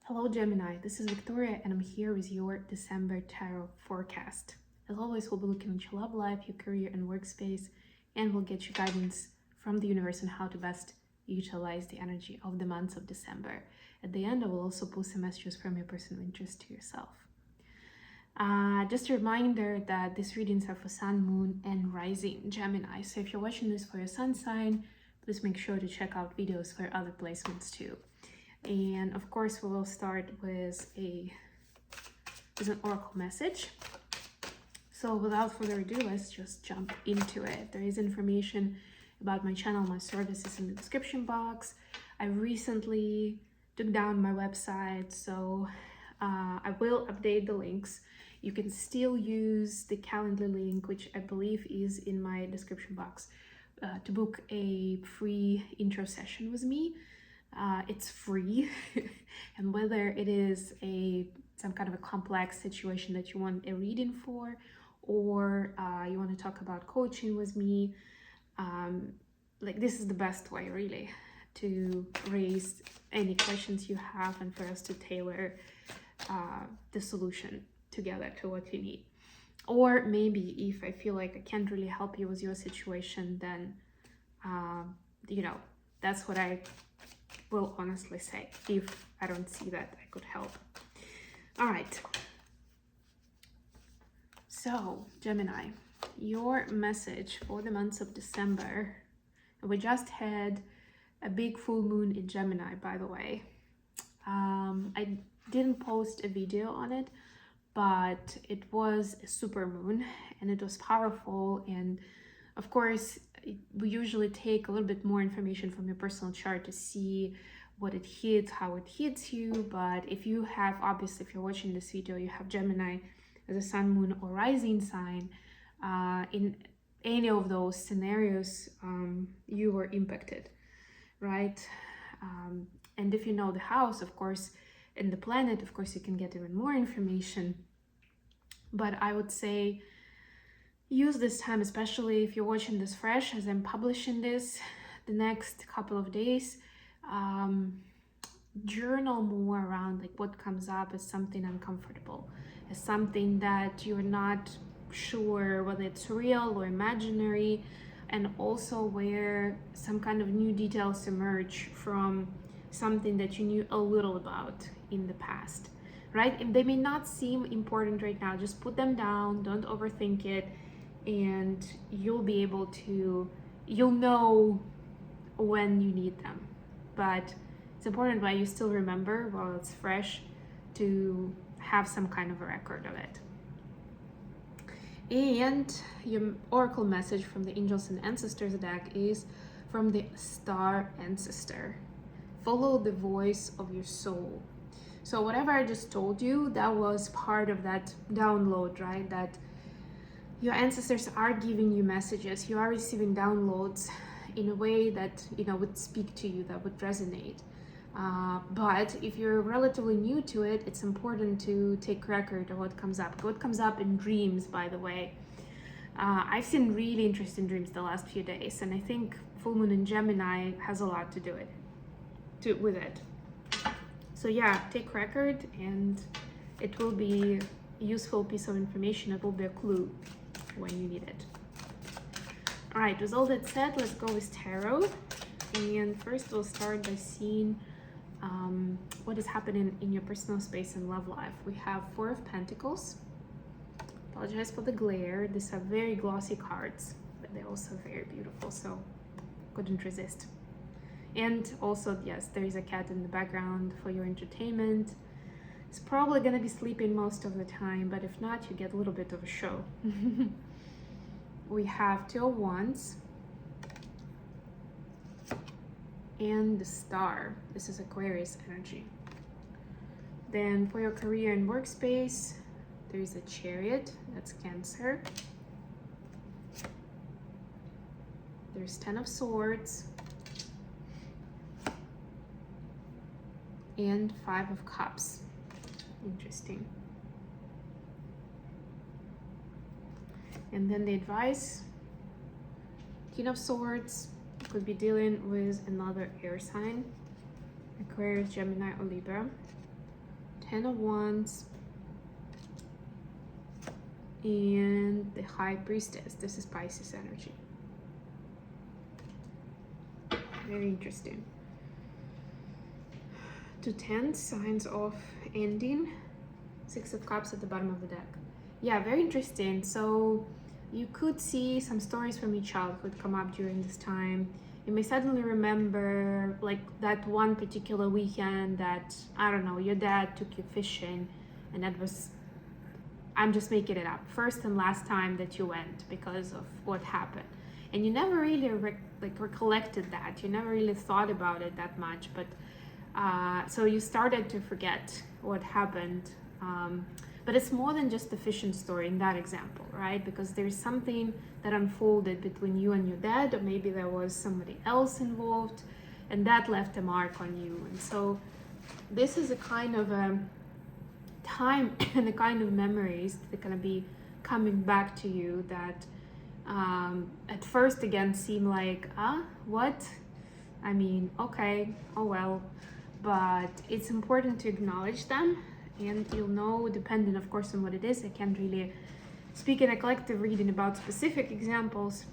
Hello Gemini, this is Victoria and I'm here with your December tarot forecast. As always, we'll be looking at your love life, your career and workspace, and we'll get you guidance from the universe on how to best utilize the energy of the months of December. At the end, I will also post some messages from your personal interest to yourself. Just a reminder that these readings are for Sun, Moon, and Rising Gemini. So if you're watching this for your Sun sign, please make sure to check out videos for other placements too. And of course, we will start with an oracle message. So without further ado, let's just jump into it. There is information about my channel, my services in the description box. I recently took down my website, so I will update the links. You can still use the calendar link, which I believe is in my description box, to book a free intro session with me. It's free, and whether it is some kind of a complex situation that you want a reading for, or you want to talk about coaching with me, like this is the best way really to raise any questions you have and for us to tailor the solution together to what you need. Or maybe if I feel like I can't really help you with your situation, then that's what I will honestly say if I don't see that I could help. All right, so Gemini, your message for the months of December. We just had a big full moon in Gemini, by the way. I didn't post a video on it, but it was a super moon and it was powerful. And of course, we usually take a little bit more information from your personal chart to see what it hits, how it hits you. But if you have, obviously, if you're watching this video, you have Gemini as a sun, moon, or rising sign, in any of those scenarios, you were impacted, right? And if you know the house, of course, and the planet, of course, you can get even more information. But I would say use this time, especially if you're watching this fresh as I'm publishing this the next couple of days. Journal more around like what comes up as something uncomfortable, as something that you're not sure whether it's real or imaginary, and also where some kind of new details emerge from something that you knew a little about in the past, right? If they may not seem important right now, just put them down, don't overthink it, and you'll know when you need them. But it's important why you still remember while it's fresh to have some kind of a record of it. And your oracle message from the angels and ancestors deck is from the star ancestor. Follow the voice of your soul. So whatever I just told you, that was part of that download, right? That your ancestors are giving you messages, you are receiving downloads in a way that would speak to you, that would resonate. But if you're relatively new to it, it's important to take record of what comes up. What comes up in dreams, by the way. I've seen really interesting dreams the last few days, and I think full moon in Gemini has a lot to do with it. So yeah, take record, and it will be a useful piece of information. It will be a clue when you need it. All right, with all that said, let's go with tarot. And first we'll start by seeing what is happening in your personal space and love life. We have Four of Pentacles. Apologize for the glare. These are very glossy cards, but they're also very beautiful, so couldn't resist. And also, yes, there is a cat in the background for your entertainment. It's probably gonna be sleeping most of the time, but if not, you get a little bit of a show. We have Two of Wands and the Star. This is Aquarius energy. Then for your career and workspace, there is a Chariot. That's Cancer. There's Ten of Swords and Five of Cups. Interesting. And then the advice, King of Swords, could be dealing with another air sign, Aquarius, Gemini, or Libra. Ten of Wands, and the High Priestess. This is Pisces energy. Very interesting. To 10 signs of ending. Six of Cups at the bottom of the deck. Yeah, very interesting. So you could see some stories from your childhood come up during this time. You may suddenly remember like that one particular weekend that, I don't know, your dad took you fishing, and that was, I'm just making it up, first and last time that you went because of what happened. And you never really recollected that. You never really thought about it that much. But so you started to forget what happened. But it's more than just the fishing story in that example, right? Because there's something that unfolded between you and your dad, or maybe there was somebody else involved, and that left a mark on you. And so this is a kind of a time and the kind of memories that are going to be coming back to you that at first again seem like, what? I mean, okay, oh well. But it's important to acknowledge them, and you'll know, depending of course on what it is. I can't really speak in a collective reading about specific examples,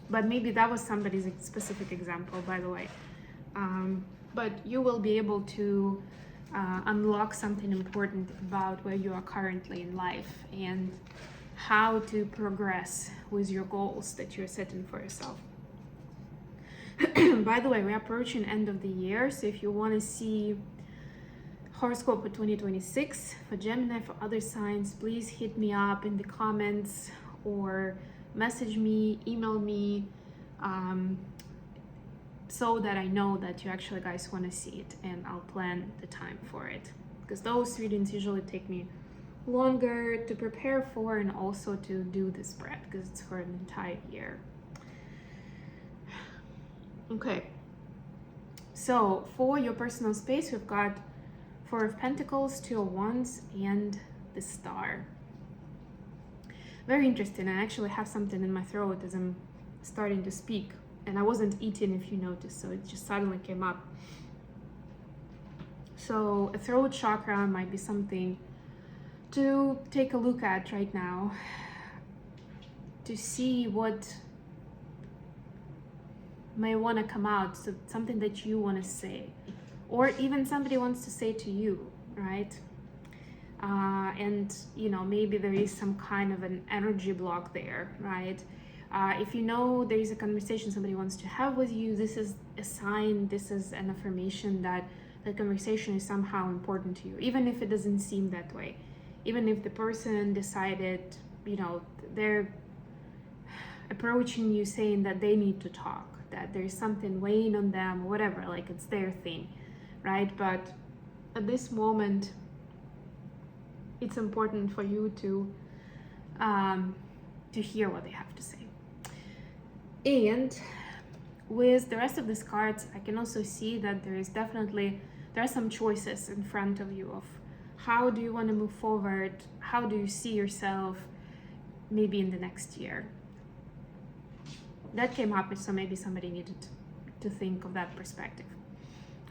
but maybe that was somebody's specific example, by the way. But you will be able to unlock something important about where you are currently in life and how to progress with your goals that you're setting for yourself. By the way, we're approaching end of the year, so if you want to see horoscope for 2026 for Gemini, for other signs, please hit me up in the comments or message me, email me, so that I know that you actually guys want to see it, and I'll plan the time for it, because those readings usually take me longer to prepare for and also to do the spread because it's for an entire year. Okay, so for your personal space, we've got Four of Pentacles, Two of Wands, and the Star. Very interesting. I actually have something in my throat as I'm starting to speak, and I wasn't eating, if you noticed, so it just suddenly came up. So a throat chakra might be something to take a look at right now, to see what may want to come out, so something that you want to say, or even somebody wants to say to you, right? And you know, maybe there is some kind of an energy block there, right? If you know there is a conversation somebody wants to have with you, this is a sign, this is an affirmation that the conversation is somehow important to you, even if it doesn't seem that way. Even if the person decided, you know, they're approaching you saying that they need to talk, that there's something weighing on them, whatever, like it's their thing, right? But at this moment, it's important for you to hear what they have to say. And with the rest of these cards, I can also see that there are some choices in front of you of how do you want to move forward, how do you see yourself maybe in the next year. That came up, so maybe somebody needed to think of that perspective.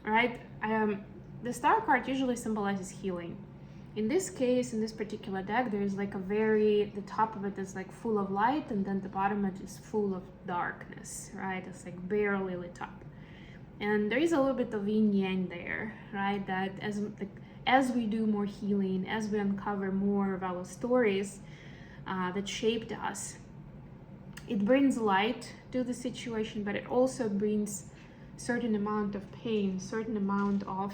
All right, the Star card usually symbolizes healing. In this case, in this particular deck, there is like the top of it is like full of light, and then the bottom of it is full of darkness, right? It's like barely lit up. And there is a little bit of yin yang there, right? That as we do more healing, as we uncover more of our stories that shaped us, it brings light to the situation, but it also brings certain amount of pain, certain amount of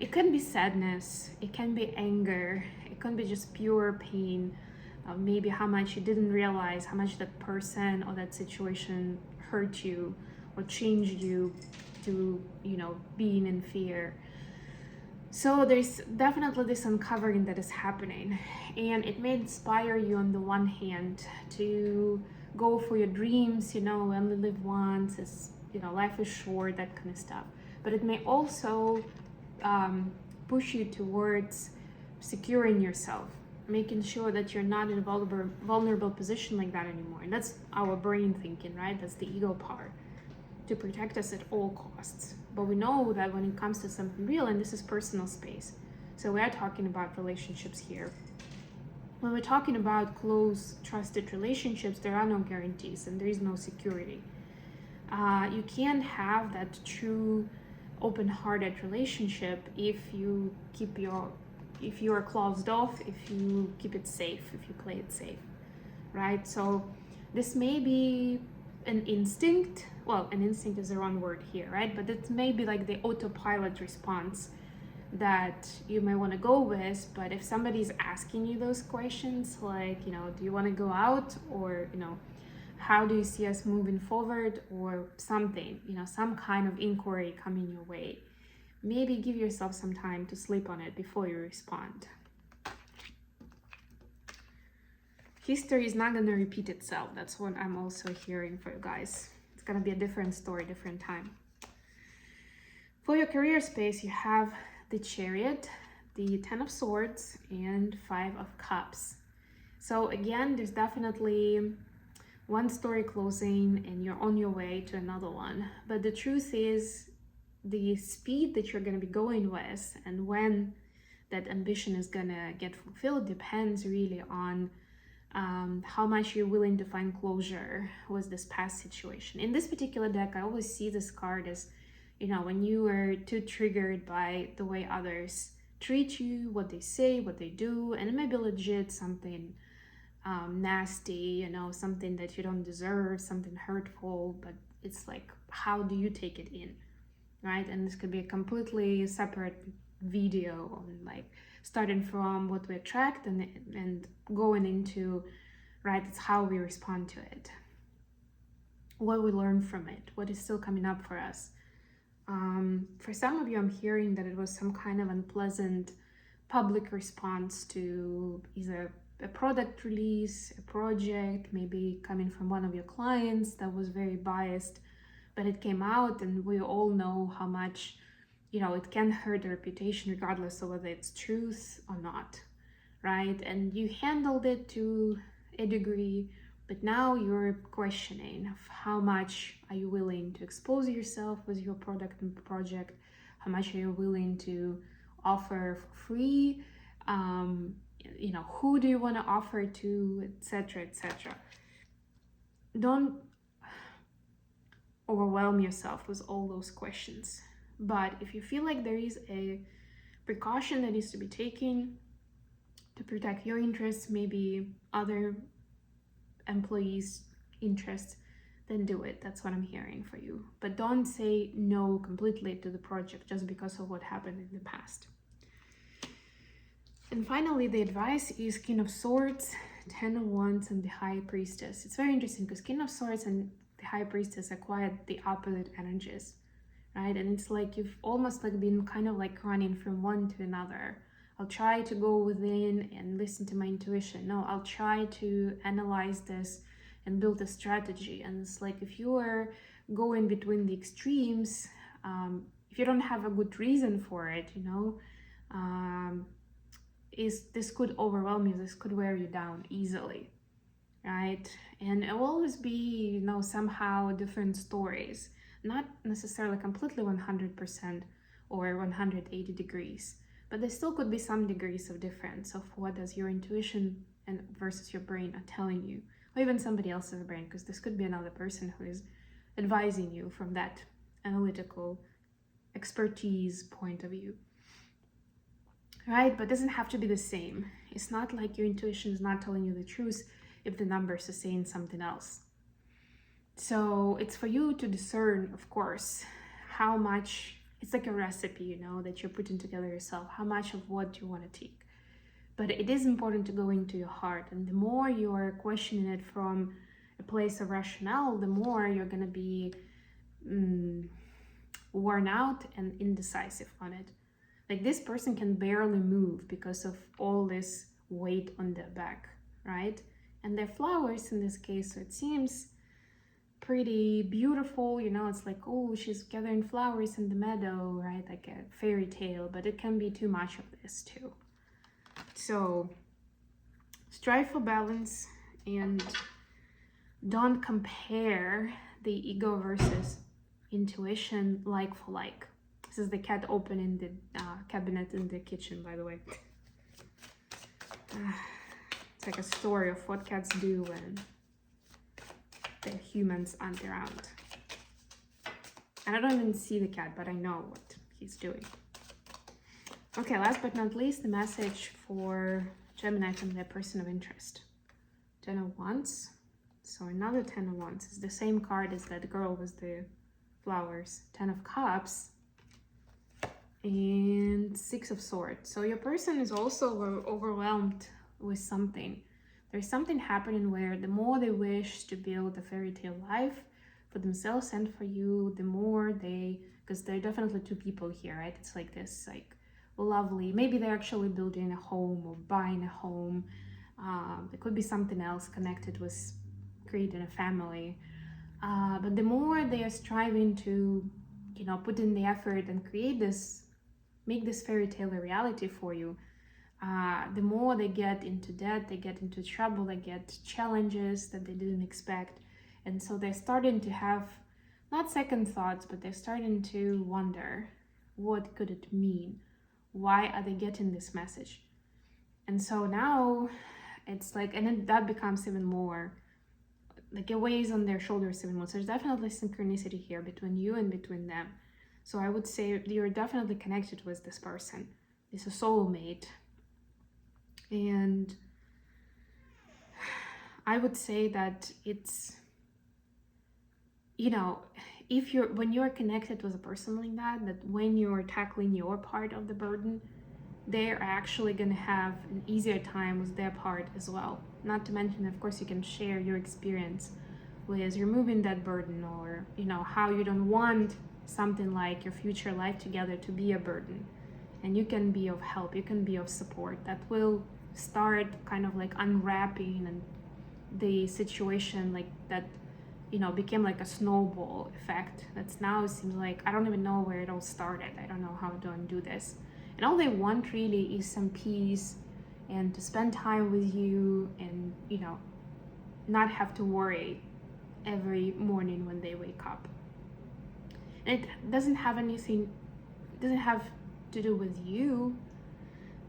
it can be sadness, it can be anger, it can be just pure pain, maybe how much you didn't realize how much that person or that situation hurt you or changed you to, you know, being in fear. So there's definitely this uncovering that is happening, and it may inspire you on the one hand to go for your dreams, you know, only live once, as you know, life is short, that kind of stuff. But it may also push you towards securing yourself, making sure that you're not in a vulnerable position like that anymore. And that's our brain thinking, right? That's the ego part, to protect us at all costs. But we know that when it comes to something real, and this is personal space, so we are talking about relationships here. When we're talking about close, trusted relationships, there are no guarantees and there is no security. You can't have that true, open-hearted relationship if you are closed off, if you keep it safe, if you play it safe, right? So this may be an instinct. Well, an instinct is the wrong word here, right? But it may be like the autopilot response that you may want to go with. But if somebody's asking you those questions, like, do you want to go out, or, how do you see us moving forward, or something, some kind of inquiry coming your way, maybe give yourself some time to sleep on it before you respond. History is not going to repeat itself. That's what I'm also hearing for you guys. It's going to be a different story, different time. For your career space, you have the Chariot, the Ten of Swords, and Five of Cups. So again, there's definitely one story closing and you're on your way to another one. But the truth is, the speed that you're going to be going with and when that ambition is going to get fulfilled depends really on how much you're willing to find closure with this past situation. In this particular deck, I always see this card as, when you are too triggered by the way others treat you, what they say, what they do, and it may be legit something nasty, something that you don't deserve, something hurtful, but it's like, how do you take it in, right? And this could be a completely separate video on like starting from what we attract and going into, right, it's how we respond to it, what we learn from it, what is still coming up for us. For some of you, I'm hearing that it was some kind of unpleasant public response to either a product release, a project, maybe coming from one of your clients that was very biased, but it came out, and we all know how much, it can hurt the reputation regardless of whether it's truth or not, right? And you handled it to a degree, but now you're questioning of how much are you willing to expose yourself with your product and project, how much are you willing to offer for free, who do you want to offer to, etc., etc. Don't overwhelm yourself with all those questions. But if you feel like there is a precaution that needs to be taken to protect your interests, maybe other employees' interests, then do it. That's what I'm hearing for you. But don't say no completely to the project just because of what happened in the past. And finally, the advice is King of Swords, Ten of Wands, and the High Priestess. It's very interesting because King of Swords and the High Priestess are quite the opposite energies, right? And it's like you've almost like been kind of like running from one to another. I'll try to go within and listen to my intuition. No, I'll try to analyze this and build a strategy. And it's like if you are going between the extremes, if you don't have a good reason for it, this could overwhelm you. This could wear you down easily, right? And it will always be, somehow different stories, not necessarily completely 100% or 180 degrees, but there still could be some degrees of difference of what does your intuition and versus your brain are telling you, or even somebody else's brain, because this could be another person who is advising you from that analytical expertise point of view, right? But it doesn't have to be the same. It's not like your intuition is not telling you the truth if the numbers are saying something else. So it's for you to discern, of course, how much, it's like a recipe, that you're putting together yourself, how much of what you want to take. But it is important to go into your heart. And the more you're questioning it from a place of rationale, the more you're going to be worn out and indecisive on it. Like this person can barely move because of all this weight on their back, right? And they're flowers in this case, so it seems pretty beautiful, it's like, oh, she's gathering flowers in the meadow, right? Like a fairy tale, but it can be too much of this too. So strive for balance and don't compare the ego versus, intuition, like for like. This is the cat opening the cabinet in the kitchen, by the way. It's like a story of what cats do when the humans aren't around. And I don't even see the cat, but I know what he's doing. Okay, last but not least, the message for Gemini from their person of interest. 10 of Wands. So another 10 of Wands is the same card as that girl with the flowers. 10 of Cups and 6 of Swords. So your person is also overwhelmed with something. There's something happening where the more they wish to build a fairy tale life for themselves and for you, the more they, because there are definitely two people here, right? It's like this, like lovely, maybe they're actually building a home or buying a home. It could be something else connected with creating a family. But the more they are striving to, you know, put in the effort and create this, make this fairy tale a reality for you, the more they get into debt, they get into trouble, they get challenges that they didn't expect. And so they're starting to have, not second thoughts, but they're starting to wonder, what could it mean? Why are they getting this message? And so now it's like, and then that becomes even more, like it weighs on their shoulders even more. So there's definitely synchronicity here between you and between them. So I would say you're definitely connected with this person. It's a soulmate. And I would say that it's, you know, when you're connected with a person like that, that when you're tackling your part of the burden, they're actually going to have an easier time with their part as well. Not to mention, of course, you can share your experience with removing that burden, or, you know, how you don't want something like your future life together to be a burden. And you can be of help, you can be of support. That will start kind of like unwrapping and the situation like that, you know, became like a snowball effect. That's now, it seems like, I don't even know where it all started. I don't know how to undo this. And all they want really is some peace and to spend time with you, and, you know, not have to worry every morning when they wake up. And it doesn't have anything, it doesn't have to do with you,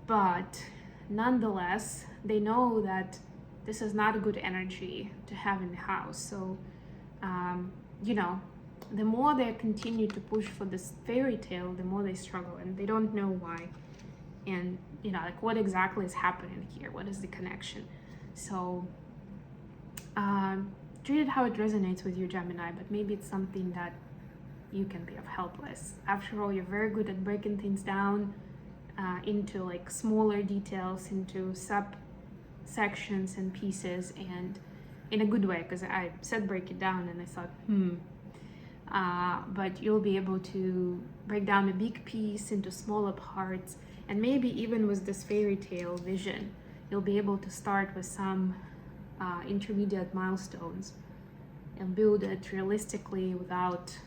but nonetheless, they know that this is not a good energy to have in the house. So, you know, the more they continue to push for this fairy tale, the more they struggle, and they don't know why. And, you know, like what exactly is happening here? What is the connection? So, treat it how it resonates with you, Gemini, but maybe it's something that you can be of help with. After all, you're very good at breaking things down into like smaller details, into sections and pieces, and in a good way, because I said break it down and I thought, but you'll be able to break down a big piece into smaller parts, and maybe even with this fairy tale vision, you'll be able to start with some intermediate milestones and build it realistically without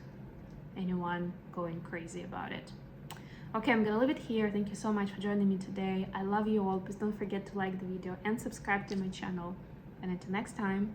anyone going crazy about it. Okay, I'm gonna leave it here. Thank you so much for joining me today. I love you all. Please don't forget to like the video and subscribe to my channel. And until next time,